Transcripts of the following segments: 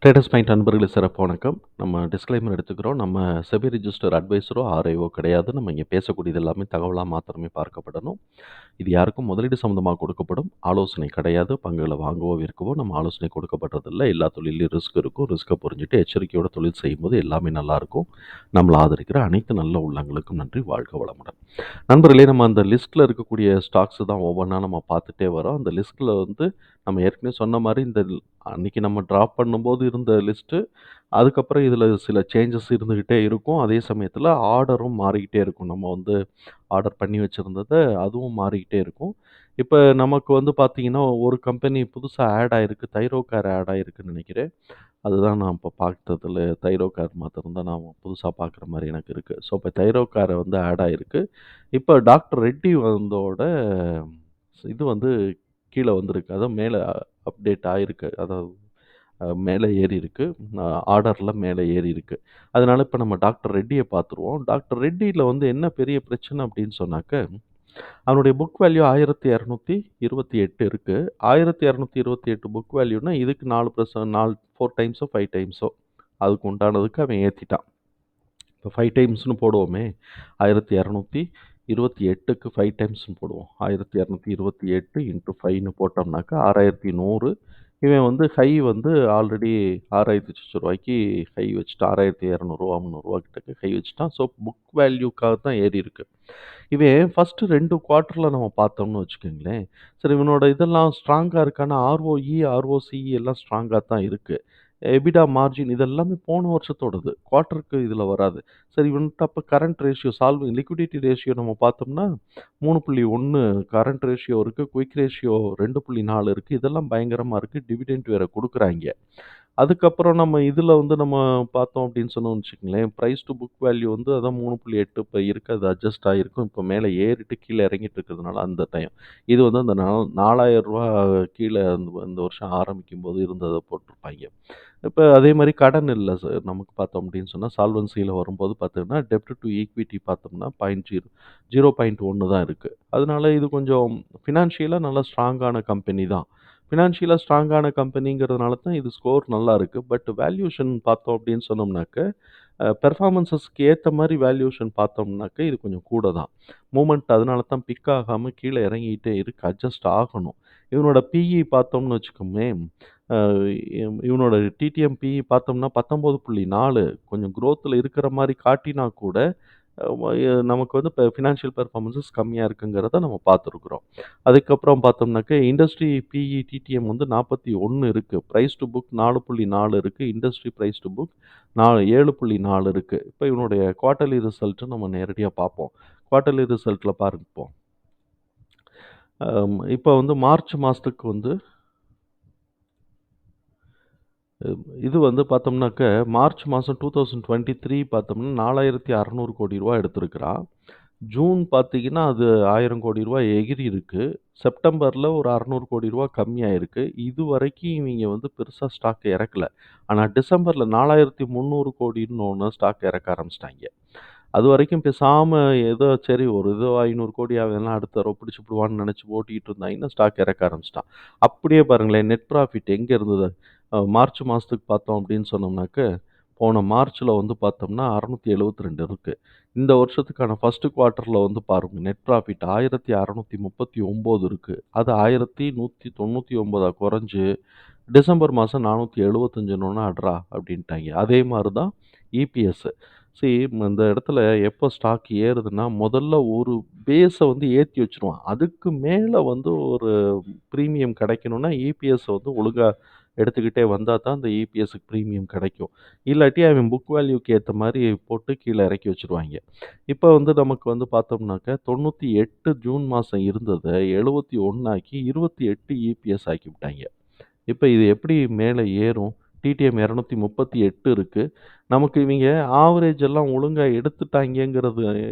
Traders point அன்பர்களே சிறப்பு வணக்கம். நம்ம டிஸ்க்ளைமர் எடுத்துக்கிறோம். நம்ம செபி ரிஜிஸ்டர் அட்வைசரோ, ஆர்ஐஓ கிடையாது. நம்ம இங்க பேசக்கூடியது எல்லாமே தகவலா மாத்திரமே பார்க்கப்படணும். இது யாருக்கும் முதலீடு சம்மந்தமா கொடுக்கப்படும் ஆலோசனை கிடையாது. பங்குகள வாங்கவோ, விற்கவோ நம்ம ஆலோசனை கொடுக்கப்பட்டதில்ல. எல்லா தொழில்லயும் ரிஸ்க் இருக்கும். ரிஸ்க்க புரிஞ்சுட்டு எச்சரிக்கையோட தொழில் செய்யும்போது எல்லாமே நல்லாயிருக்கும். நம்மள ஆதரிக்கிற அனைத்து நல்ல உள்ளங்களுக்கும் நன்றி. வாழ்க வளமுடன். நண்பர்களே, நம்ம அந்த லிஸ்ட்ல இருக்கக்கூடிய ஸ்டாக்ஸ் தான் ஒவ்வொன்னா நம்ம பார்த்துட்டே வரோம். அந்த லிஸ்ட்ல வந்து நம்ம ஏற்கனவே சொன்ன மாரி அன்னைக்கு நம்ம டிராப் பண்ணும்போது இருந்த லிஸ்ட்டு, அதுக்கப்புறம் இதில சில சேஞ்சஸ் இருந்துகிட்டே இருக்கும். அதே சமயத்தில ஆர்டரும் மாறிக்கிட்டே இருக்கும். நம்ம வந்து ஆர்டர் பண்ணி வச்சிருந்தத அதுவும் மாறிக்கிட்டே இருக்கும். இப்ப நமக்கு வந்து பார்த்தீங்கன்னா, ஒரு கம்பெனி புதுசா ஆட் ஆயிருக்கு. தைரோகேர் ஆட் ஆயிருக்குன்னு நெனைக்கிறேன். அதுதான் நான் இப்ப பார்த்ததுல தைரோகேர் மாத்திரம் தான் நான் புதுசா பார்க்குற மாரி எனக்கு இருக்கு. ஸோ, இப்ப தைரோகேர் வந்து ஆட் ஆயிருக்கு. இப்ப டாக்டர் ரெட்டி வந்தோட இது வந்து கீழ வந்திருக்கு. அதான் மேல அப்டேட் ஆயிருக்கு. அதாவது மேல ஏறியிருக்கு. ஆர்டர்ல மேல ஏறியிருக்கு. அதனால இப்ப நம்ம டாக்டர் ரெட்டிய பார்த்துருவோம். டாக்டர் ரெட்டில வந்து என்ன பெரிய பிரச்சனை அப்படின்னு சொன்னாக்க, அவனுடைய புக் வேல்யூ 1228 இருக்கு. 1228 புக் வேல்யூன்னா இதுக்கு 4 டைம்ஸோ, 5 டைம்ஸோ அதுக்கு உண்டானதுக்கு அவன் ஏத்திட்டான். இப்போ 5 டைம்ஸ்ன்னு போடுவோமே, 1228க்கு 5 டைம்ஸ்ன்னு போடுவோம். 1228 இன்டூ 5ன்னு போட்டோம்னாக்கா 6100. இவன் வந்து ஹை வந்து ஆல்ரெடி ரூ. 6,00,000 சொச்ச ஹை வச்சுட்டான். ரூ. 6,200 ரூ. 300 கிட்டக்க ஹை வச்சுட்டான். ஸோ புக் வேல்யூக்காக தான் ஏறியிருக்கு. இவன் ஃபர்ஸ்ட்டு 2 குவார்ட்டர்ல நம்ம பார்த்தோம்னு வச்சுக்கங்களேன், சரி இவனோட இதெல்லாம் ஸ்ட்ராங்கா இருக்கான்னா, ஆர்ஓஇ, ஆர்ஓசிஇ எல்லாம் ஸ்ட்ராங்கா தான் இருக்கு. எபிடா மார்ஜின் இது எல்லாமே போன வருஷத்தோடது. குவார்ட்டருக்கு இதில வராது. சரி இவன்ட்ட அப்ப கரண்ட் ரேஷியோ லிக்விடிட்டி ரேஷியோ நம்ம பார்த்தோம்னா 3.1 கரண்ட் ரேஷியோ இருக்கு. குயிக் ரேஷியோ 2.4 இருக்கு. இதெல்லாம் பயங்கரமா இருக்கு. டிவிடெண்ட் வேற குடுக்குறாய்ங்க. அதுக்கப்புறம் நம்ம இதில வந்து நம்ம பார்த்தோம் அப்படின்னு சொன்னோம்னு வச்சுக்கங்களேன், பிரைஸ் டூ புக் வேல்யூ வந்து அதான் 3.8 இப்ப இருக்கு. அது அட்ஜஸ்ட் ஆகியிருக்கும். இப்போ மேலே ஏறிட்டு கீழ இறங்கிட்டு இருக்கிறதுனால அந்த டைம். இது வந்து அந்த ரூ. 4,000 கீழ இந்த வருஷம் ஆரம்பிக்கும்போது இருந்தத போட்டிருப்பாய்ங்க. இப்ப அதே மாரி கடன் இல்ல நமக்கு பார்த்தோம் அப்படின்னு சொன்னா, சால்வன்சில வரும்போது பார்த்தீங்கன்னா, டெப்ட் டூ ஈக்விட்டி பார்த்தோம்னா 0.1 தான் இருக்கு. அதனால இது கொஞ்சம் ஃபினான்ஷியலா நல்லா ஸ்ட்ராங்கான கம்பெனி தான். ஃபினான்ஷியலா ஸ்ட்ராங்கான கம்பெனிங்கிறதுனால தான் இது ஸ்கோர் நல்லா இருக்கு. பட் வேல்யூஷன் பார்த்தோம் அப்படின்னு சொன்னோம்னாக்க, பெர்ஃபார்மன்ஸஸ்க்கு ஏத்த மாரி வேல்யூஷன் பார்த்தோம்னாக்க, இது கொஞ்சம் கூட தான். மூவ்மெண்ட் அதனால தான் பிக் ஆகாம கீழ இறங்கிட்டே இருக்கு. அட்ஜஸ்ட் ஆகணும். இவனோட பிஇ பார்த்தோம்னு வச்சுக்கோங்களேன், அ இவனோட டிடிஎம் பிஇ பார்த்தோம்னா 19.4 கொஞ்சம் குரோத்ல இருக்கிற மாரி காட்டினா கூட, நமக்கு வந்து இப்ப ஃபினான்ஷியல் பெர்ஃபார்மன்ஸஸ் கம்மியா இருக்குங்கிறத நம்ம பார்த்துருக்குறோம். அதுக்கப்புறம் பார்த்தோம்னாக்க, இண்டஸ்ட்ரி பிஇ டிடிஎம் வந்து 41 இருக்கு. பிரைஸ் டூ புக் 4.4 இருக்கு. இண்டஸ்ட்ரி பிரைஸ் டூ புக் 7.4 இருக்கு. இப்ப இவனுடைய குவார்ட்டர்லி ரிசல்ட் நம்ம நேரடியா பார்ப்போம். குவார்ட்டர்லி ரிசல்ட்ல பார்ப்போம். இப்ப வந்து மார்ச் மாசத்துக்கு வந்து இது வந்து பார்த்தோம்னாக்க, மார்ச் மாசம் 2023 பார்த்தோம்னா, ரூ. 4,600 எடுத்திருக்கிறான். ஜூன் பார்த்தீங்கன்னா, அது ரூ. 1,000 எகிறி இருக்கு. செப்டம்பர்ல ஒரு ரூ. 600 கம்மியாயிருக்கு. இதுவரைக்கும் இவைங்க வந்து பெருசா ஸ்டாக் இறக்கல. ஆனா டிசம்பர்ல 4,300 ஒண்ணு ஸ்டாக் இறக்க ஆரம்பிச்சுட்டாய்ங்க. அதுவரைக்கும் பேசாம ஏதோ சரி ஒரு ஏதோ 500 அவன்லாம் அடுத்த தடவ பிடிச்சுப்புடுவான்னு நெனச்சு ஓட்டிட்டு இருந்தாய்ங்கன்னா, ஸ்டாக் இறக்க ஆரம்பிச்சுட்டான். அப்படியே பாருங்களேன், நெட் ப்ராஃபிட் எங்க இருந்தது? மார்ச் மாசத்துக்கு பார்த்தோம் அப்படின்னு சொன்னோம்னாக்க, போன மார்ச்ல வந்து பார்த்தோம்னா 672 இருக்கு. இந்த வருஷத்துக்கான ஃபர்ஸ்ட் குவார்ட்டர்ல வந்து பாருங்க, நெட் ப்ராஃபிட் 1639 இருக்கு. அது 1199 குறைஞ்சு, டிசம்பர் மாசம் 475ன்னோன அட்ரா அப்படின்ட்டாய்ங்க. அதே மாரி தான் இபிஎஸ். இந்த இடத்துல எப்போ ஸ்டாக் ஏறுதுன்னா, முதல்ல ஒரு பேஸ வந்து ஏத்தி வச்சுருவான். அதுக்கு மேல வந்து ஒரு பிரீமியம் கிடைக்கணும்னா, இபிஎஸ் வந்து ஒழுங்கா எடுத்துக்கிட்டே வந்தா தான் அந்த இபிஎஸ்க்கு பிரீமியம் கிடைக்கும். இல்லாட்டி அவன் புக் வேல்யூக்கு ஏத்த மாரி போட்டு கீழ இறக்கி வச்சுருவாய்ங்க. இப்ப வந்து நமக்கு வந்து பார்த்தோம்னாக்க, 98 ஜூன் மாசம் இருந்தத 71 ஆக்கி 28 இபிஎஸ் ஆக்கிவிட்டாய்ங்க. இப்ப இது எப்படி மேல ஏறும்? டிடிஎம் 238 இருக்கு. நமக்கு இவைங்க ஆவரேஜ் எல்லாம் ஒழுங்கா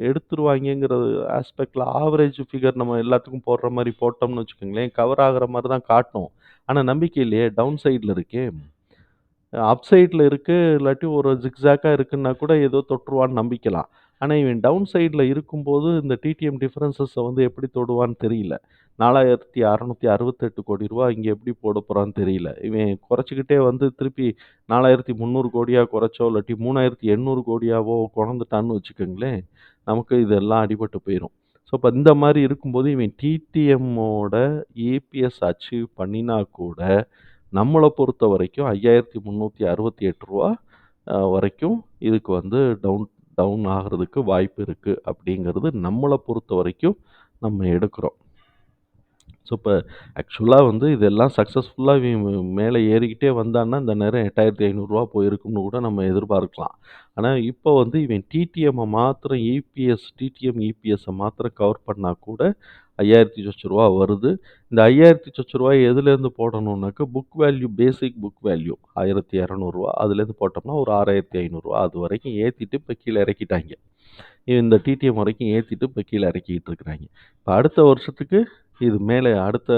எடுத்துருவாய்ங்கங்கிறது ஆஸ்பெக்ட்ல ஆவரேஜ் ஃபிகர் நம்ம எல்லாத்துக்கும் போடுற மாரி போட்டோம்னு வச்சுக்கோங்களேன், கவர் ஆகுற மாரி தான் காட்டும். ஆனா நம்பிக்கை இல்லையே, டவுன் சைட்ல இருக்கே. அப் சைட்ல இருக்கு, இல்லாட்டி ஒரு ஜிக்ஸாக்கா இருக்குன்னா கூட ஏதோ தொட்டுருவான்னு நம்பிக்கலாம். ஆனா, இவன் டவுன் சைட்ல இருக்கும்போது இந்த டிடிஎம் டிஃபரன்ஸஸ வந்து எப்படி தொடுவான்னு தெரியல. ரூ. 4,668,00,00,000 இங்க எப்படி போடப் போறான்னு தெரியல. இவன் குறைச்சுக்கிட்டே வந்து திருப்பி 4,300,00,00,000 குறைச்சோ, இல்லாட்டி 3,800,00,00,000வோ கொணந்துட்டான்னு வச்சுக்கங்களேன், நமக்கு இதெல்லாம் அடிபட்டு போயிரும். ஸோ, அப்ப இந்த மாரி இருக்கும்போது இவன் டிடிஎம்மோட இபிஎஸ் அச்சீவ் பண்ணினா கூட, நம்மள பொறுத்தவரைக்கும் ரூ. 5,368 வரைக்கும் இதுக்கு வந்து டவுன் டவுன் ஆகுறதுக்கு வாய்ப்பு இருக்கு அப்படிங்கிறது நம்மள பொறுத்தவரைக்கும் நம்ம எடுக்கிறோம். ஸோ, இப்ப ஆக்சுவலா வந்து இதெல்லாம் சக்சஸ்ஃபுல்லா இவன் மேல ஏறிக்கிட்டே வந்தான்னா, இந்த நேரம் ரூ. 8,500 போயிருக்கும்னு கூட நம்ம எதிர்பார்க்கலாம். ஆனா, இப்போ வந்து இவன் டிடிஎம்ம மாத்திரம் இபிஎஸ் டிடிஎம், இபிஎஸ்ஸ மாத்திரம் கவர் பண்ணா கூட ரூ. 5,00,000 சொச்ச வருது. இந்த ரூ. 5,00,000 சொச்ச எதுலேருந்து போடணும்னாக்க, புக் வேல்யூ பேசிக் புக் வேல்யூ ரூ. 1,200 அதுலேருந்து போட்டோம்னா ஒரு ரூ. 6,500 அது வரைக்கும் ஏத்திட்டு இப்ப கீழ இறக்கிட்டாய்ங்க. இந்த டிடிஎம் வரைக்கும் ஏத்திட்டு இப்ப கீழ இறக்கிட்டு இருக்கிறாய்ங்க. இப்ப அடுத்த வருஷத்துக்கு இது மேல அடுத்த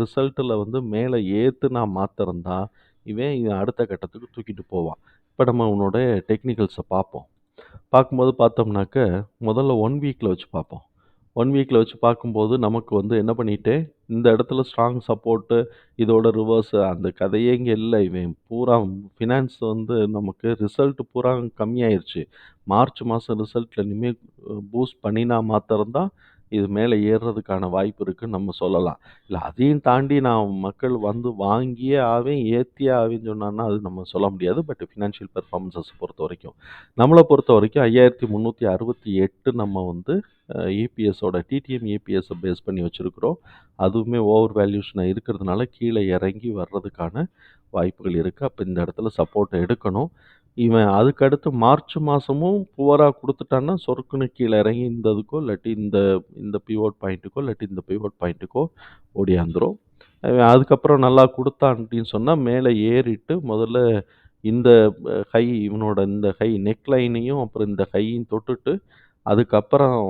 ரிசல்ட்ல வந்து மேல ஏத்துனா மாத்திரம் தான், இவன் அடுத்த கட்டத்துக்கு தூக்கிட்டு போவான். இப்ப நம்ம உன்னோட டெக்னிக்கல்ஸ பார்ப்போம். பார்க்கும்போது பார்த்தோம்னாக்க, முதல்ல 1 வீக்ல வச்சு பார்ப்போம். 1 வீக்ல வச்சு பார்க்கும்போது, நமக்கு வந்து என்ன பண்ணிட்டேன், இந்த இடத்துல ஸ்ட்ராங் சப்போர்ட்டு, இதோட ரிவர்ஸ் அந்த கதையே இங்க இல்ல. இவன் பூரா ஃபினான்ஸ் வந்து நமக்கு ரிசல்ட் பூரா கம்மியாயிருச்சு. மார்ச் மாசம் ரிசல்ட்ல இனிமே பூஸ்ட் பண்ணினா மாத்திரம் தான், இது மேல ஏறுறதுக்கான வாய்ப்பு இருக்குன்னு நம்ம சொல்லலாம். இல்ல அதையும் தாண்டி நான் மக்கள் வந்து வாங்கியே ஆவேன், ஏத்தியே ஆவேன்னு சொன்னான்னா, அது நம்ம சொல்ல முடியாது. பட் ஃபினான்ஷியல் பெர்ஃபார்மன்ஸஸ் பொறுத்தவரைக்கும். நம்மள பொறுத்தவரைக்கும் 5,368 நம்ம வந்து இபிஎஸோட டிடிஎம் இபிஎஸ்ஸ பேஸ் பண்ணி வச்சிருக்கிறோம். அதுவுமே ஓவர் வேல்யூஷனா இருக்கிறதுனால கீழ இறங்கி வர்றதுக்கான வாய்ப்புகள் இருக்கு. அப்ப இந்த இடத்துல சப்போர்ட்ட எடுக்கணும். இவன் அதுக்கடுத்து மார்ச் மாசமும் புவரா குடுத்துட்டான்னா, சொர்க்குன்னு கீழ இறங்கி இந்த இதுக்கோ, இல்லாட்டி இந்த இந்த பிவோட் பாயிண்ட்டுக்கோ, இல்லாட்டி இந்த பிவோட் பாயிண்ட்டுக்கோ ஓடியாந்துரும். அதுக்கப்புறம் நல்லா குடுத்தான் அப்படின்னு சொன்னா, மேல ஏறிட்டு முதல்ல இந்த ஹை இவனோட இந்த ஹை நெக் லைனையும், அப்புறம் இந்த ஹையும் தொட்டுட்டு, அதுக்கப்புறம்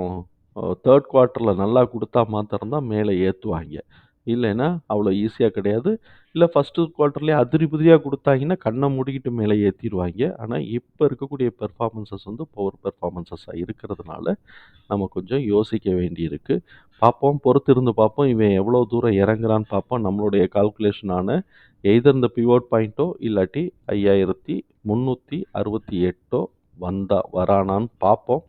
3 குவார்ட்டர்ல நல்லா குடுத்தா மாத்திரம் தான் மேல ஏத்துவாய்ங்க. இல்லைன்னா, அவ்வளோ ஈஸியா கிடையாது. இல்ல ஃபர்ஸ்ட்டு குவார்ட்டர்லயே அதிரி புதிரியா குடுத்தாய்ங்கன்னா, கண்ண மூடிக்கிட்டு மேல ஏத்திருவாய்ங்க. ஆனா, இப்ப இருக்கக்கூடிய பெர்ஃபார்மன்ஸஸ் வந்து புவர் பெர்ஃபார்மன்ஸஸா இருக்கிறதுனால, நம்ம கொஞ்சம் யோசிக்க வேண்டியிருக்கு. பார்ப்போம், பொறுத்திருந்து பார்ப்போம். இவன் எவ்வளோ தூரம் இறங்குறான்னு பார்ப்போம். நம்மளுடைய கால்குலேஷனான எய்தர் இந்த பிவோட் பாயிண்ட்டோ, இல்லாட்டி 5,368 வரானான்னு பார்ப்போம்.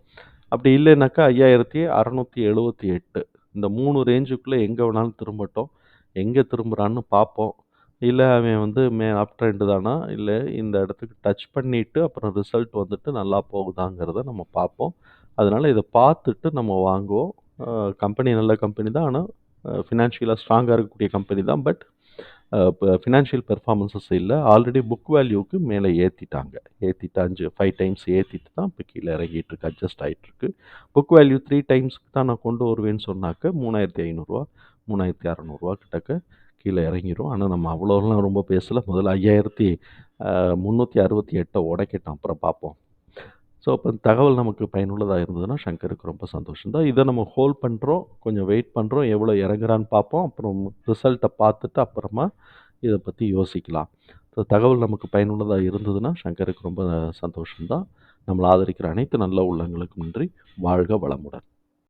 அப்படி இல்லைனாக்கா 5,678 இந்த 3 ரேஞ்சுக்குள்ள எங்க வேணாலும் திரும்பட்டும். எங்க திரும்புறான்னு பார்ப்போம். இல்ல அவன் வந்து அப் ட்ரெண்ட் தானா, இல்ல இந்த இடத்துக்கு டச் பண்ணிட்டு அப்புறம் ரிசல்ட் வந்துட்டு நல்லா போகுதாங்கிறத நம்ம பார்ப்போம். அதனால இத பார்த்துட்டு நம்ம வாங்குவோம். கம்பெனி நல்ல கம்பெனி தான். ஆனா ஃபினான்ஷியலா ஸ்ட்ராங்கா இருக்கக்கூடிய கம்பெனி தான். பட் ஃபினான்ஷியல் பெர்ஃபார்மன்ஸஸ் இல்ல. ஆல்ரெடி புக் வேல்யூக்கு மேல ஏத்திட்டாங்க. ஏத்திட்டு 5 டைம்ஸ் ஏத்திட்டு தான் இப்ப கீழ இறங்கிட்டு இருக்கு. அட்ஜஸ்ட் ஆயிட்டு இருக்கு. புக் வேல்யூ 3 டைம்ஸ்க்கு தான் நான் கொண்டு வருவேன்னு சொன்னாக்க ரூ. 3,500 3,600 கிட்டக்க கீழ இறங்கிரும். ஆனா நம்ம அவ்வளோலாம் ரொம்ப பேசல. முதல்ல 5,368 உடைக்கட்டும். அப்புறம் பார்ப்போம். ஸோ, அப்ப தகவல் நமக்கு பயனுள்ளதா இருந்ததுன்னா, சங்கருக்கு ரொம்ப சந்தோஷம் தான். இத நம்ம ஹோல்ட் பண்றோம். கொஞ்சம் வெயிட் பண்றோம். எவ்வளோ இறங்குறான்னு பார்ப்போம். அப்புறம் ரிசல்ட்ட பார்த்துட்டு அப்புறமா இத பத்தி யோசிக்கலாம். ஸோ, தகவல் நமக்கு பயனுள்ளதா இருந்ததுன்னா, சங்கருக்கு ரொம்ப சந்தோஷம் தான். நம்மள ஆதரிக்கிற அனைத்து நல்ல உள்ளங்களுக்கும் நன்றி. வாழ்க வளமுடன்.